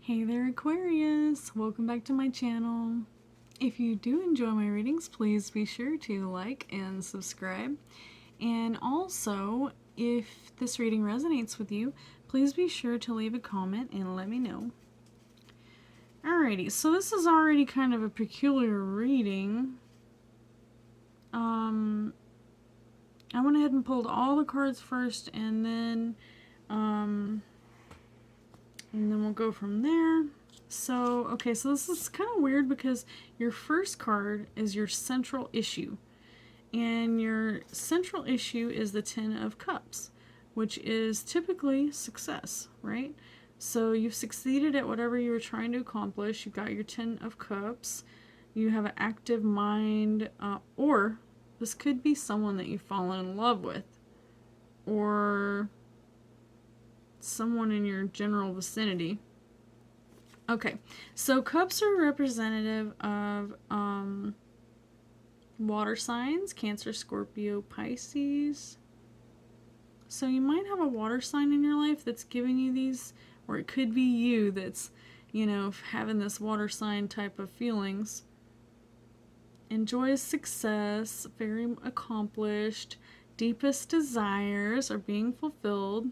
Hey there, Aquarius! Welcome back to my channel. If you do enjoy my readings, please be sure to like and subscribe. And also, if this reading resonates with you, please be sure to leave a comment and let me know. Alrighty, so this is already kind of a peculiar reading. I went ahead and pulled all the cards first, and then we'll go from there. So, okay, so this is kind of weird because your first card is your central issue. And your central issue is the Ten of Cups, which is typically success, right? So you've succeeded at whatever you were trying to accomplish. You've got your Ten of Cups. You have an active mind, or this could be someone that you've fallen in love with, or someone in your general vicinity. Okay, so cups are representative of water signs, Cancer, Scorpio, Pisces. So you might have a water sign in your life that's giving you these, or it could be you that's, having this water sign type of feelings. Enjoys success, very accomplished, deepest desires are being fulfilled.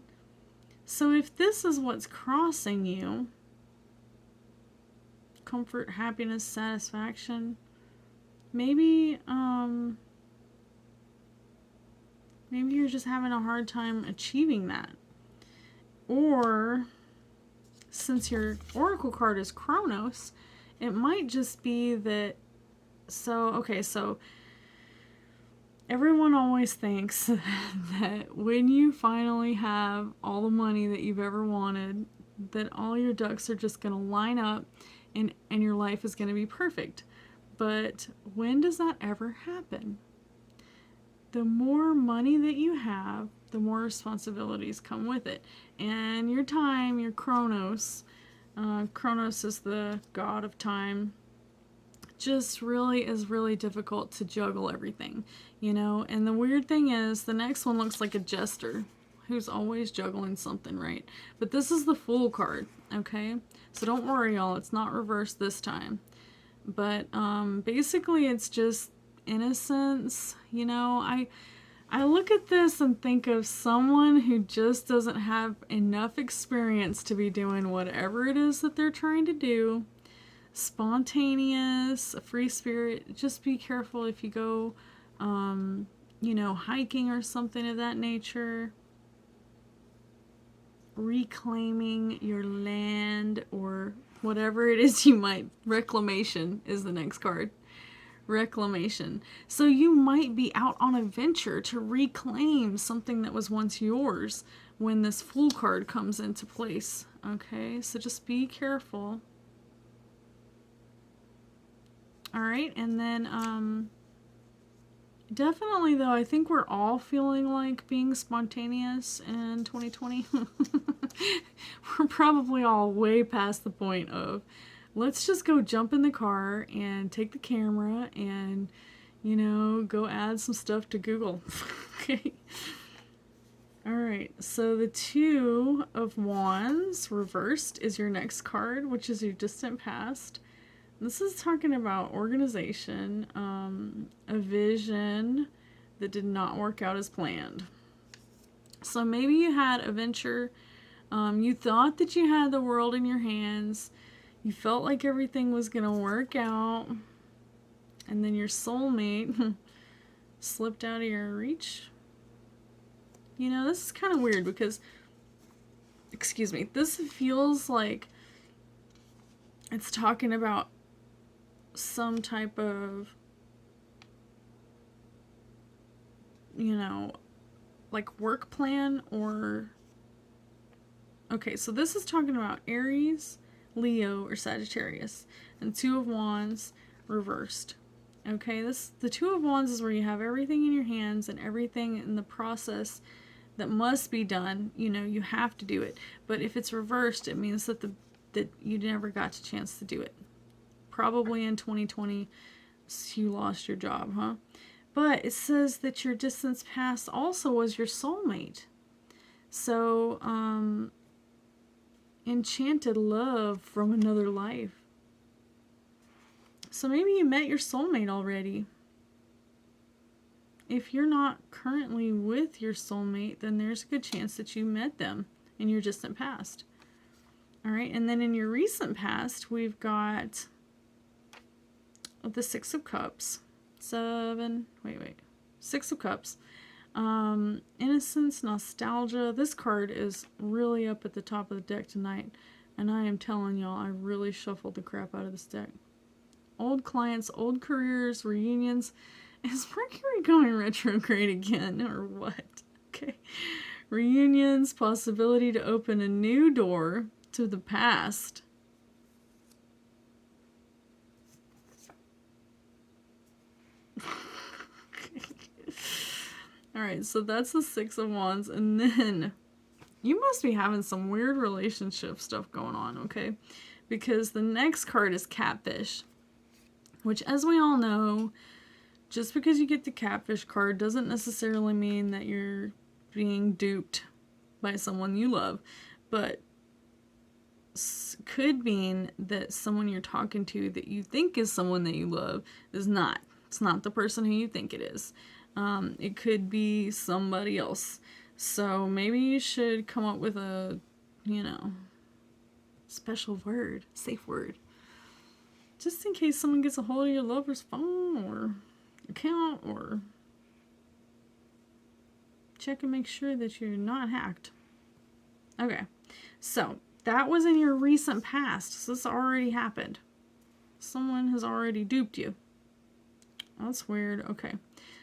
So if this is what's crossing you, comfort, happiness, satisfaction, maybe you're just having a hard time achieving that. Or since your oracle card is Kronos, it might just be that, so everyone always thinks that when you finally have all the money that you've ever wanted, that all your ducks are just going to line up and your life is going to be perfect. But when does that ever happen? The more money that you have, the more responsibilities come with it. And your time, your Kronos, Kronos is the god of time, just is really difficult to juggle everything, And the weird thing is, the next one looks like a jester who's always juggling something, right? But this is the Fool card, okay? So don't worry, y'all, it's not reversed this time. But basically it's just innocence, I look at this and think of someone who just doesn't have enough experience to be doing whatever it is that they're trying to do. Spontaneous, a free spirit. Just be careful if you go, hiking or something of that nature. Reclaiming your land or whatever it is you might. Reclamation is the next card. Reclamation. So you might be out on a venture to reclaim something that was once yours when this Fool card comes into place. Okay, so just be careful. Alright, and then definitely though, I think we're all feeling like being spontaneous in 2020. We're probably all way past the point of, let's just go jump in the car and take the camera and, go add some stuff to Google. Okay. Alright, so the Two of Wands reversed is your next card, which is your distant past. This is talking about organization, a vision that did not work out as planned. So maybe you had a venture, you thought that you had the world in your hands, you felt like everything was going to work out, and then your soulmate slipped out of your reach. This is kind of weird because, this feels like it's talking about some type of, like work plan or... Okay, so this is talking about Aries, Leo, or Sagittarius, and Two of Wands reversed. Okay, the Two of Wands is where you have everything in your hands and everything in the process that must be done. You have to do it. But if it's reversed, it means that that you never got a chance to do it. Probably in 2020, you lost your job, huh? But it says that your distance past also was your soulmate. So, enchanted love from another life. So maybe you met your soulmate already. If you're not currently with your soulmate, then there's a good chance that you met them in your distant past. All right, and then in your recent past, we've got the Six of Cups. Six of Cups. Innocence, nostalgia. This card is really up at the top of the deck tonight. And I am telling y'all, I really shuffled the crap out of this deck. Old clients, old careers, reunions. Is Mercury going retrograde again or what? Okay. Reunions, possibility to open a new door to the past. Alright, so that's the Six of Wands. And then you must be having some weird relationship stuff going on, okay? Because the next card is Catfish. Which, as we all know, just because you get the Catfish card doesn't necessarily mean that you're being duped by someone you love. But could mean that someone you're talking to that you think is someone that you love is not. It's not the person who you think it is. It could be somebody else. So maybe you should come up with a, special word, safe word. Just in case someone gets a hold of your lover's phone or account, or check and make sure that you're not hacked. Okay, so that was in your recent past. So this already happened. Someone has already duped you. That's weird. Okay.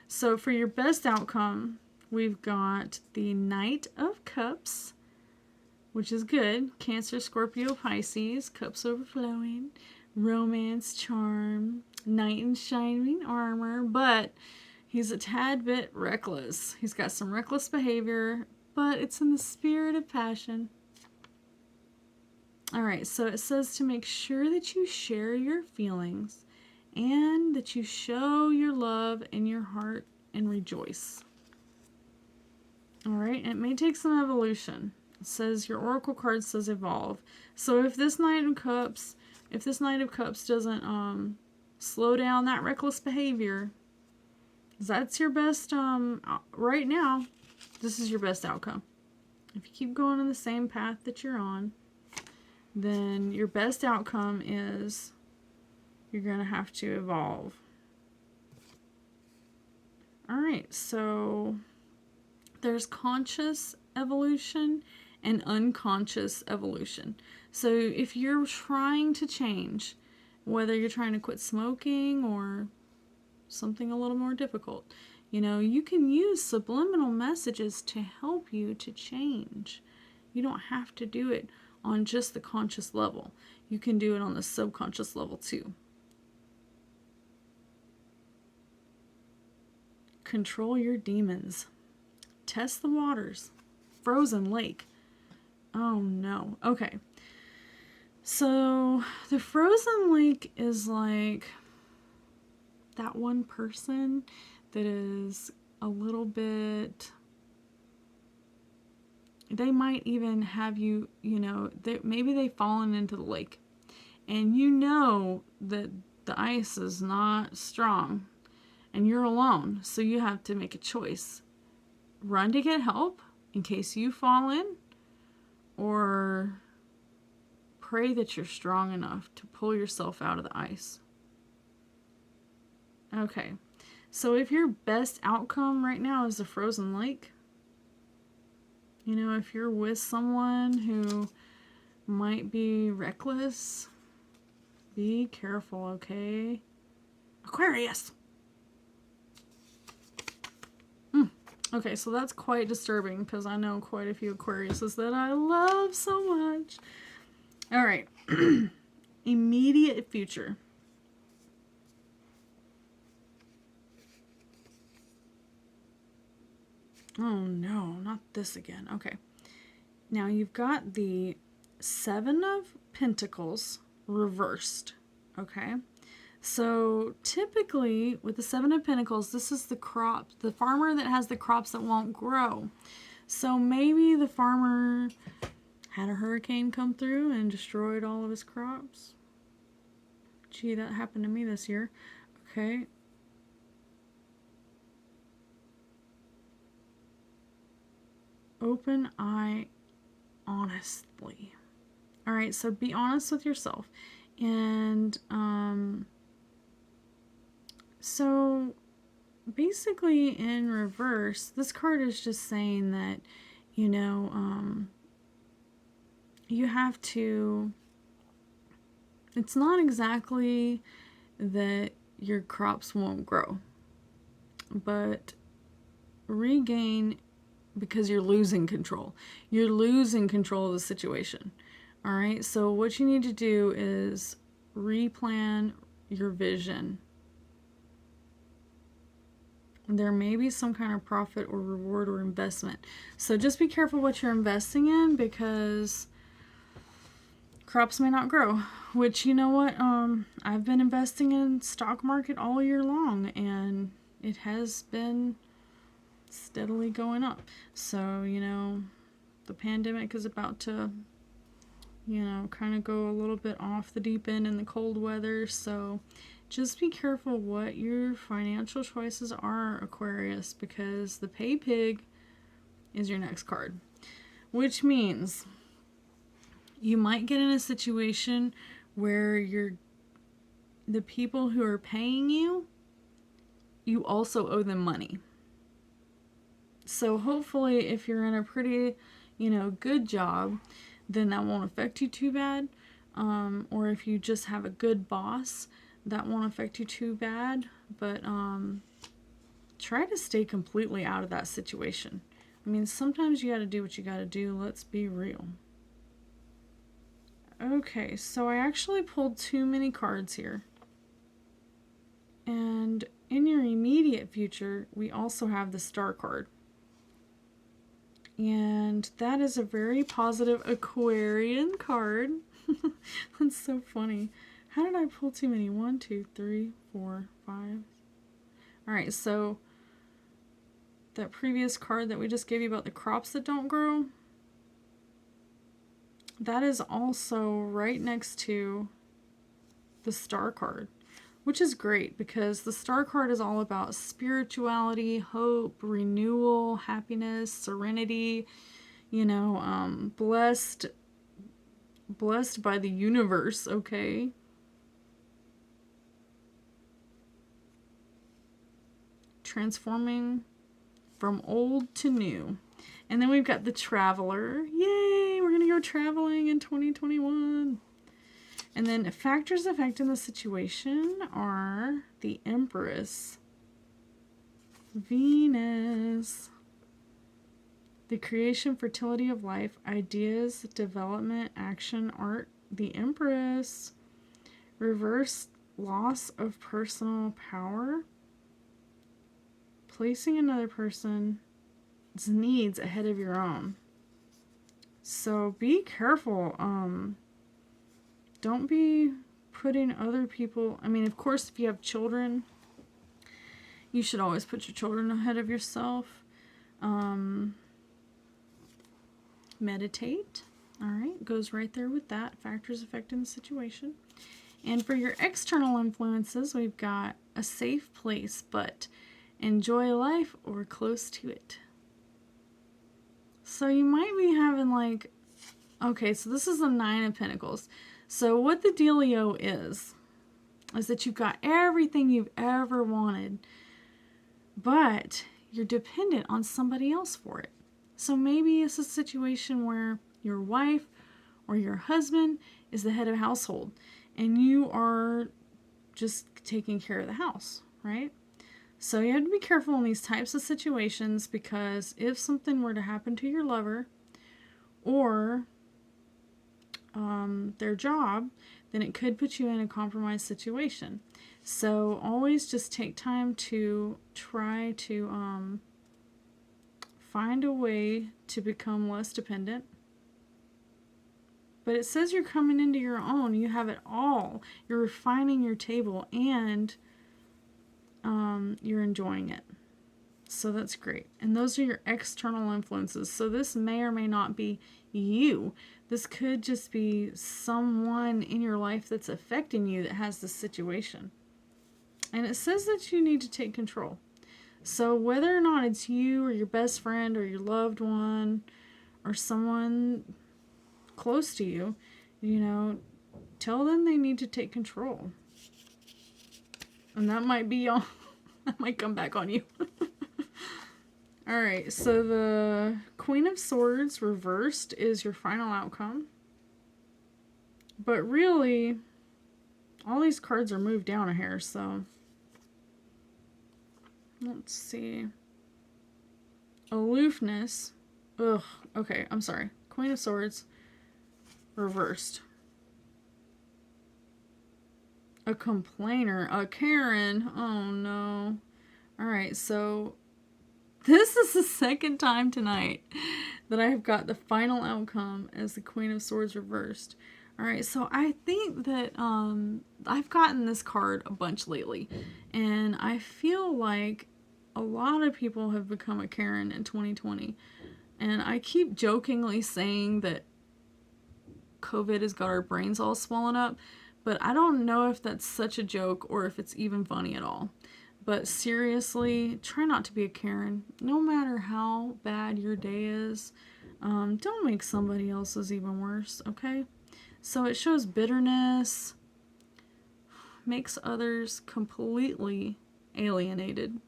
So for your best outcome, we've got the Knight of Cups, which is good. Cancer, Scorpio, Pisces, cups overflowing, romance, charm, knight in shining armor, but he's a tad bit reckless. He's got some reckless behavior, but it's in the spirit of passion. All right, so it says to make sure that you share your feelings and that you show your love and your heart and rejoice. All right, it may take some evolution. It says your oracle card says evolve. So if this Knight of Cups doesn't slow down that reckless behavior, that's your best right now. This is your best outcome. If you keep going on the same path that you're on, then your best outcome is you're going to have to evolve. All right, so there's conscious evolution and unconscious evolution. So if you're trying to change, whether you're trying to quit smoking or something a little more difficult, you can use subliminal messages to help you to change. You don't have to do it on just the conscious level. You can do it on the subconscious level too. Control your demons. Test the waters. Frozen lake. Oh no. Okay. So the frozen lake is like that one person that is a little bit, they might even have you, maybe they've fallen into the lake and that the ice is not strong and you're alone. So you have to make a choice. Run to get help in case you fall in, or pray that you're strong enough to pull yourself out of the ice. Okay, so if your best outcome right now is a frozen lake, if you're with someone who might be reckless, be careful, okay? Aquarius! Okay, so that's quite disturbing because I know quite a few Aquariuses that I love so much. All right. Immediate future. Oh no, not this again. Okay. Now you've got the Seven of Pentacles reversed. Okay. So typically with the Seven of Pentacles, this is the crop, the farmer that has the crops that won't grow. So maybe the farmer had a hurricane come through and destroyed all of his crops. Gee, that happened to me this year. Okay. Open eye honestly. All right, so be honest with yourself. And so basically in reverse, this card is just saying that, you know, you have to, it's not exactly that your crops won't grow, but regain, because you're losing control. You're losing control of the situation. All right, so what you need to do is replan your vision. There may be some kind of profit or reward or investment. So just be careful what you're investing in, because crops may not grow. Which, you know what, I've been investing in stock market all year long, and it has been steadily going up. So, you know, the pandemic is about to, you know, kind of go a little bit off the deep end in the cold weather. So just be careful what your financial choices are, Aquarius, because the pay pig is your next card, which means you might get in a situation where the people who are paying you, you also owe them money. So hopefully if you're in a pretty, you know, good job, then that won't affect you too bad. Or if you just have a good boss, that won't affect you too bad. But try to stay completely out of that situation. I mean, sometimes you got to do what you got to do. Let's be real. Okay, so I actually pulled too many cards here. And in your immediate future, we also have the Star card. And that is a very positive Aquarian card. That's so funny. How did I pull too many? 1, 2, 3, 4, 5. Alright, so that previous card that we just gave you about the crops that don't grow, that is also right next to the Star card, which is great because the Star card is all about spirituality, hope, renewal, happiness, serenity, you know, blessed by the universe, okay? Transforming from old to new. And then we've got the Traveler. Yay! We're going to go traveling in 2021. And then factors affecting the situation are the Empress, Venus, the creation, fertility of life, ideas, development, action, art, the Empress, reverse loss of personal power, placing another person's needs ahead of your own. So be careful. Don't be putting other people, I mean, of course, if you have children, you should always put your children ahead of yourself. Meditate. All right, goes right there with that. Factors affecting the situation. And for your external influences, we've got a safe place, but enjoy life or close to it. So you might be having like, okay, so this is the 9 of Pentacles. So what the dealio is that you've got everything you've ever wanted, but you're dependent on somebody else for it. So maybe it's a situation where your wife or your husband is the head of household and you are just taking care of the house, right? So you have to be careful in these types of situations, because if something were to happen to your lover or their job, then it could put you in a compromised situation. So always just take time to try to find a way to become less dependent. But it says you're coming into your own. You have it all. You're refining your table, and you're enjoying it. So that's great. And those are your external influences. So this may or may not be you. This could just be someone in your life that's affecting you that has this situation. And it says that you need to take control. So whether or not it's you or your best friend or your loved one or someone close to you, you know, tell them they need to take control. And that might be all. That might come back on you. Alright, so the Queen of Swords reversed is your final outcome. But really, all these cards are moved down a hair, so... Let's see. Aloofness. Ugh, okay, I'm sorry. Queen of Swords reversed. A complainer. A Karen. Oh, no. Alright, so... This is the second time tonight that I have got the final outcome as the Queen of Swords reversed. Alright, so I think that I've gotten this card a bunch lately. And I feel like a lot of people have become a Karen in 2020. And I keep jokingly saying that COVID has got our brains all swollen up. But I don't know if that's such a joke or if it's even funny at all. But seriously, try not to be a Karen. No matter how bad your day is, don't make somebody else's even worse, okay? So it shows bitterness, makes others completely alienated.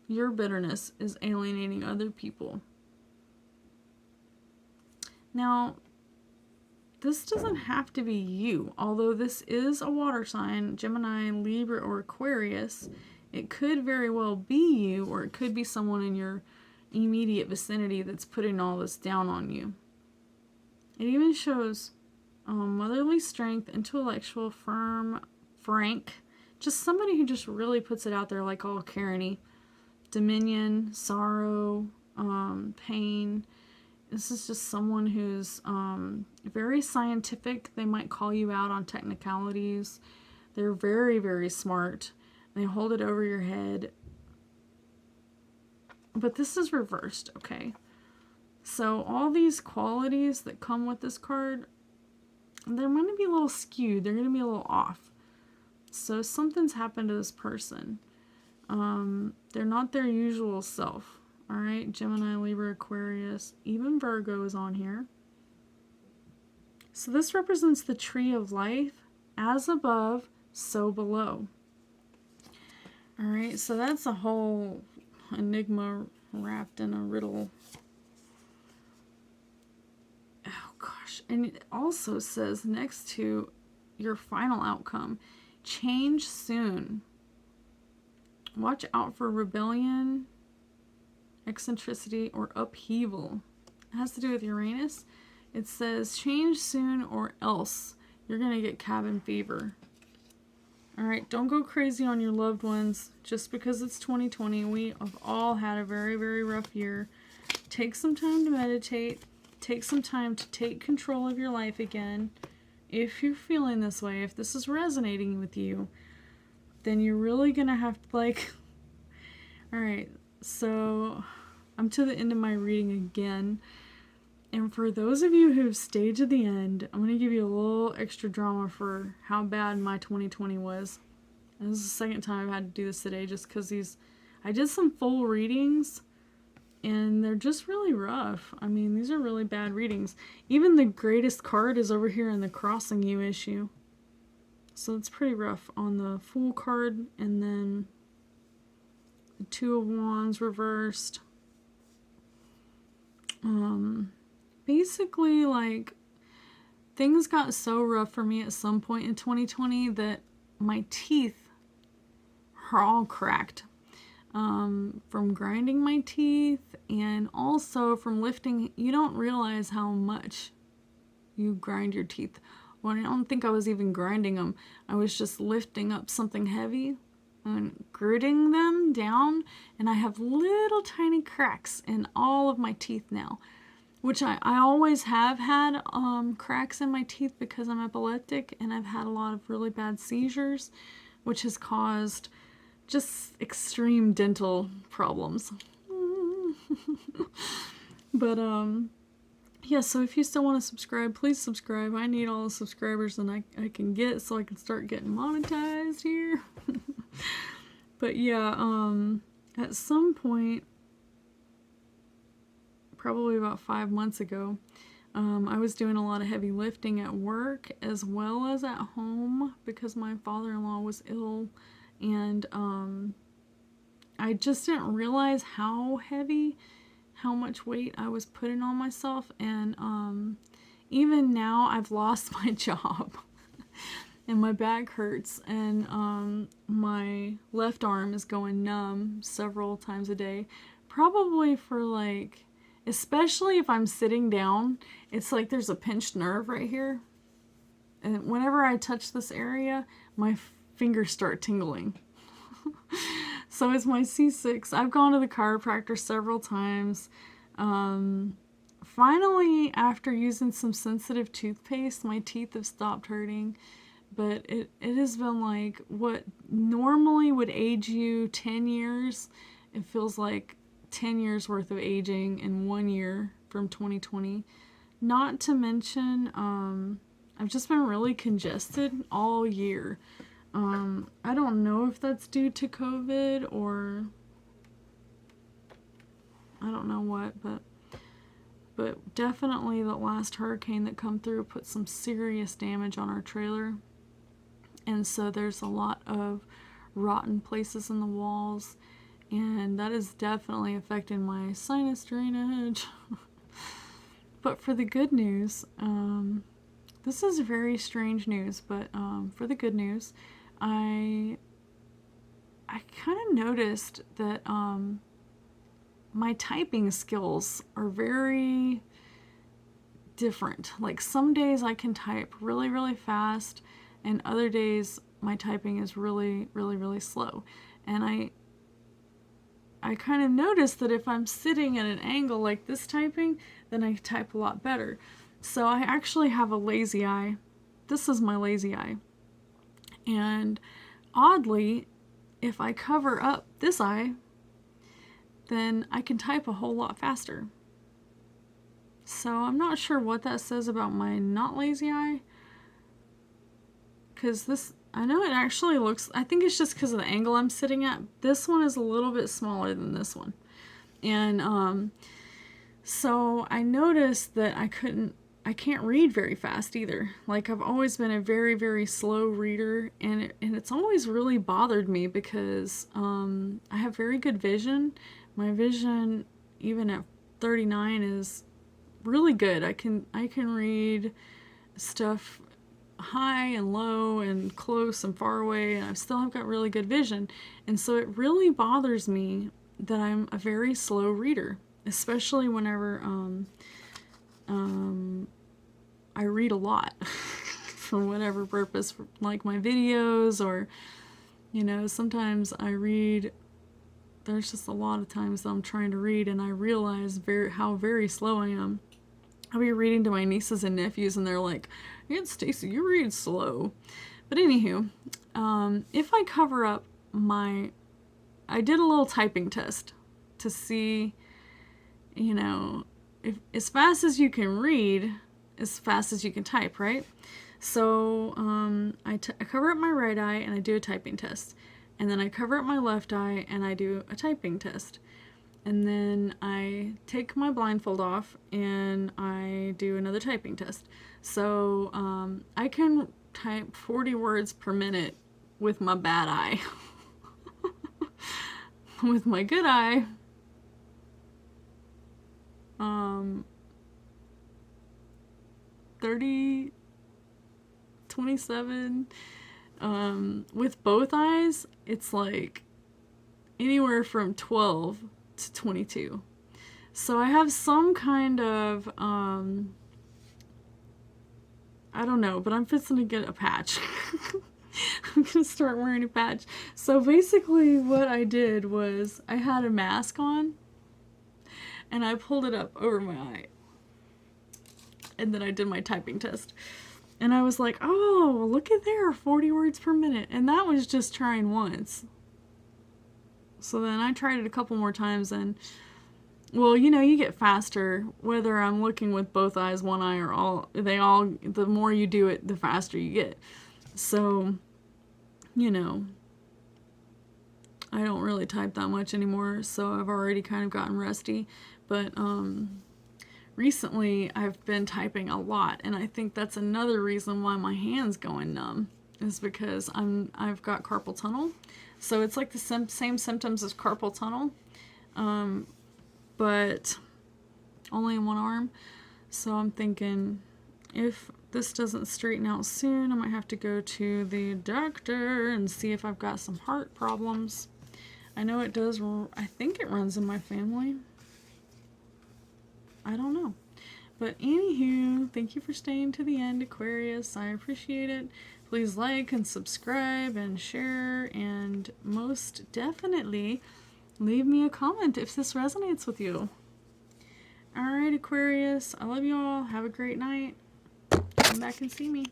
Your bitterness is alienating other people. Now, this doesn't have to be you, although this is a water sign, Gemini, Libra, or Aquarius. It could very well be you, or it could be someone in your immediate vicinity that's putting all this down on you. It even shows motherly strength, intellectual, firm, frank, just somebody who just really puts it out there like all Karen-y. Dominion, sorrow, pain. This is just someone who's very scientific. They might call you out on technicalities. They're very, very smart. They hold it over your head. But this is reversed, okay? So all these qualities that come with this card, they're going to be a little skewed. They're going to be a little off. So something's happened to this person. They're not their usual self. Alright, Gemini, Libra, Aquarius, even Virgo is on here. So this represents the tree of life, as above, so below. Alright, so that's a whole enigma wrapped in a riddle. Oh gosh, and it also says next to your final outcome, change soon. Watch out for rebellion, eccentricity, or upheaval. It has to do with Uranus. It says change soon or else you're going to get cabin fever. Alright, don't go crazy on your loved ones just because it's 2020. We have all had a very, very rough year. Take some time to meditate. Take some time to take control of your life again. If you're feeling this way, if this is resonating with you, then you're really going to have to Alright, so I'm to the end of my reading again. And for those of you who've stayed to the end, I'm going to give you a little extra drama for how bad my 2020 was. And this is the second time I've had to do this today just because I did some full readings and they're just really rough. I mean, these are really bad readings. Even the greatest card is over here in the crossing you issue. So it's pretty rough on the Fool card, and then the Two of Wands reversed. Basically, like, things got so rough for me at some point in 2020 that my teeth are all cracked. From grinding my teeth and also from lifting. You don't realize how much you grind your teeth. Well, I don't think I was even grinding them. I was just lifting up something heavy and gritting them down, and I have little tiny cracks in all of my teeth now, which I always have had cracks in my teeth because I'm epileptic and I've had a lot of really bad seizures, which has caused just extreme dental problems. But, yeah, so if you still want to subscribe, please subscribe. I need all the subscribers that I can get so I can start getting monetized here. But yeah, at some point, probably about 5 months ago, I was doing a lot of heavy lifting at work as well as at home because my father-in-law was ill, and I just didn't realize how much weight I was putting on myself, and even now I've lost my job and my back hurts, and my left arm is going numb several times a day, probably for like, especially if I'm sitting down, it's like there's a pinched nerve right here, and whenever I touch this area, my fingers start tingling. So it's my C6. I've gone to the chiropractor several times. Finally, after using some sensitive toothpaste, my teeth have stopped hurting. But it has been like what normally would age you 10 years. It feels like 10 years worth of aging in 1 year from 2020. Not to mention, I've just been really congested all year. I don't know if that's due to COVID or I don't know what, but definitely the last hurricane that come through put some serious damage on our trailer. And so there's a lot of rotten places in the walls, and that is definitely affecting my sinus drainage. But for the good news, this is very strange news, but for the good news, I kind of noticed that my typing skills are very different. Like some days I can type really, really fast, and other days my typing is really, really, really slow. And I kind of noticed that if I'm sitting at an angle like this typing, then I type a lot better. So I actually have a lazy eye. This is my lazy eye. And oddly, if I cover up this eye, then I can type a whole lot faster. So I'm not sure what that says about my not lazy eye. Because this, I know it actually looks, I think it's just because of the angle I'm sitting at. This one is a little bit smaller than this one. And so I noticed that I can't read very fast either. Like I've always been a very, very slow reader, and it's always really bothered me because I have very good vision. My vision, even at 39, is really good. I can read stuff high and low and close and far away, and I still have got really good vision. And so it really bothers me that I'm a very slow reader, especially whenever I read a lot for whatever purpose, for like my videos, or sometimes I read. There's just a lot of times that I'm trying to read and I realize how very slow I am. I'll be reading to my nieces and nephews and they're like, "Aunt Stacy, you read slow." But anywho, if I cover up I did a little typing test to see, if as fast as you can read, as fast as you can type, right? So I cover up my right eye and I do a typing test. And then I cover up my left eye and I do a typing test. And then I take my blindfold off and I do another typing test. So I can type 40 words per minute with my bad eye. With my good eye, 30, 27. With both eyes, it's like anywhere from 12 to 22. So I have some kind of, I don't know, but I'm fixing to get a patch. I'm gonna start wearing a patch. So basically what I did was I had a mask on and I pulled it up over my eye. And then I did my typing test. And I was like, oh, look at there, 40 words per minute. And that was just trying once. So then I tried it a couple more times, and well, you know, you get faster whether I'm looking with both eyes, one eye, or all. The more you do it, the faster you get. So, you know, I don't really type that much anymore, so I've already kind of gotten rusty. But recently I've been typing a lot, and I think that's another reason why my hand's going numb, is because I've got carpal tunnel. So it's like the same symptoms as carpal tunnel, but only in one arm. So I'm thinking, if this doesn't straighten out soon, I might have to go to the doctor and see if I've got some heart problems. I know it does. I think it runs in my family. I don't know. But anywho, thank you for staying to the end, Aquarius. I appreciate it. Please like and subscribe and share, and most definitely leave me a comment if this resonates with you. Alright, Aquarius, I love you all. Have a great night. Come back and see me.